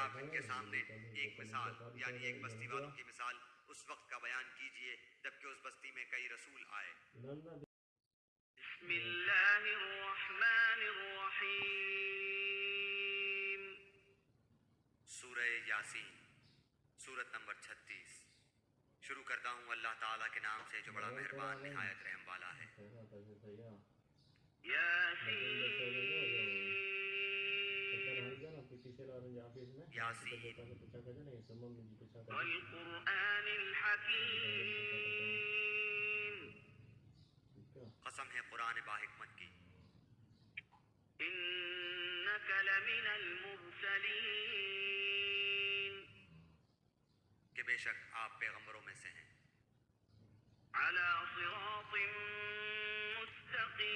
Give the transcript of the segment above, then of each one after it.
آپ ان کے سامنے ایک مثال یعنی ایک بستی والوں کی مثال اس وقت کا بیان کیجئے جبکہ اس بستی میں کئی رسول آئے۔ بسم اللہ الرحمن الرحیم۔ سورہ یاسین، سورت نمبر 36۔ شروع کرتا ہوں اللہ تعالیٰ کے نام سے جو بڑا مہربان نہایت رحم والا ہے۔ یاسین والقرآن الحکیم، قسم ہے قرآن باحکمت کی، انک لمن المرسلین، کہ بے شک آپ پیغمبروں میں سے ہیں، علی صراط مستقیم،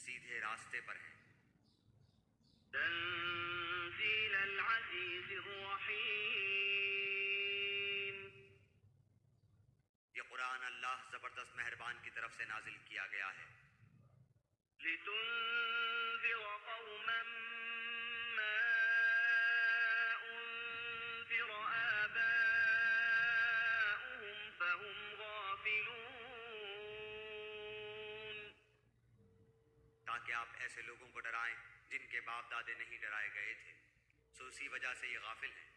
سیدھے راستے پر ہیں، تنزیل العزیز الرحیم، یہ قرآن اللہ زبردست مہربان کی طرف سے نازل کیا گیا ہے، لتنذر قوما ما انذر آباؤهم فهم غافلون، تاکہ آپ ایسے لوگوں کو ڈرائیں جن کے باپ دادے نہیں ڈرائے گئے تھے، سو اسی وجہ سے یہ غافل ہیں۔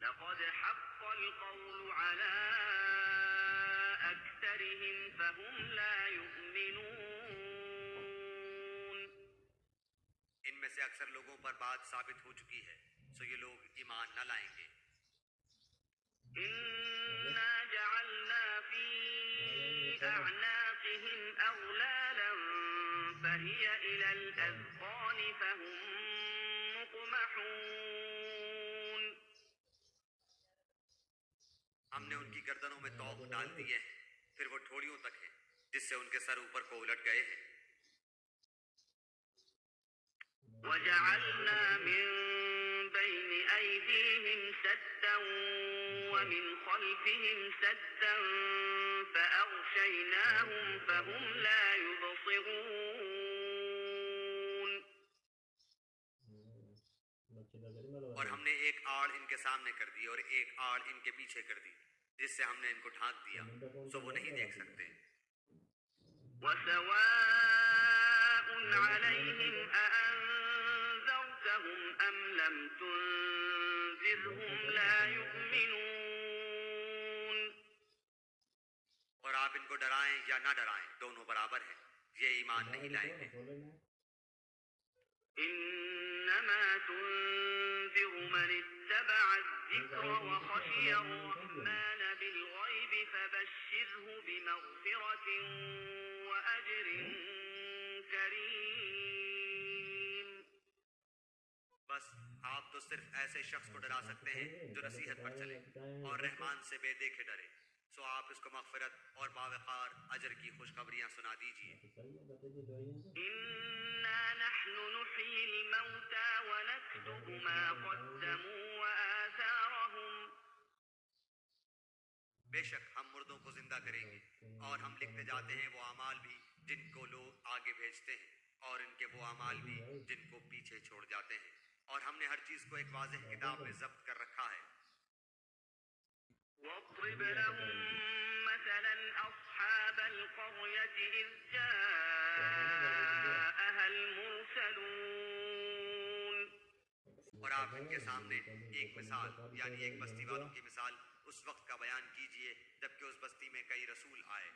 لقد حق القول على أكثرهم فهم لا يؤمنون، ان میں سے اکثر لوگوں پر بات ثابت ہو چکی ہے، سو یہ لوگ ایمان نہ لائیں گے۔ إنا جعلنا في أعناقهم أغلالا فهي إلى الأذقان فهم مقمحون، ہم نے ان کی گردنوں میں طوق ڈال دیے ہیں، پھر وہ ٹھوڑیوں تک ہیں جس سے ان کے سر اوپر کو الٹ گئے ہیں۔ وجعلنا من بين أيديهم سدا ومن خلفهم سدا فأغشيناهم فهم لا يبصرون، اور ہم نے ایک آڑ ان کے سامنے کر دی اور ایک آڑ ان کے پیچھے کر دی، جس سے ہم نے ان کو ڈھانک دیا، سو وہ نہیں دیکھ سکتے۔ وسواء عليهم أأنذرتهم أم لم تنذرهم لا يؤمنون، اور آپ ان کو ڈرائیں یا نہ ڈرائیں دونوں برابر ہیں، یہ ایمان نہیں لائیں گے۔ إنما تنذر من اتبع الذكر وخشي الرحمن بالغيب فبشره بمغفرة وأجر كريم، بس آپ تو صرف ایسے شخص کو ڈرا سکتے ہیں جو نصیحت پر چلے اور رحمان سے بے دیکھے ڈرے، سو آپ اس کو مغفرت اور باوقار اجر کی خوشخبریاں سنا دیجیے۔ إنا نحن نحيي الموتى ونكتب ما قدموا وآثارهم، بے شک ہم مردوں کو زندہ کریں گے اور ہم لکھتے جاتے ہیں وہ اعمال بھی جن کو لوگ آگے بھیجتے ہیں اور ان کے وہ اعمال بھی جن کو پیچھے چھوڑ جاتے ہیں، اور ہم نے ہر چیز کو ایک واضح کتاب میں ضبط کر رکھا ہے۔ واضرب لهم مثلا أصحاب القرية إذ جاءها المرسلون، اور آپ ان کے سامنے ایک مثال یعنی ایک بستی والوں کی مثال اس وقت کا بیان کیجئے جبکہ اس بستی میں کئی رسول آئے۔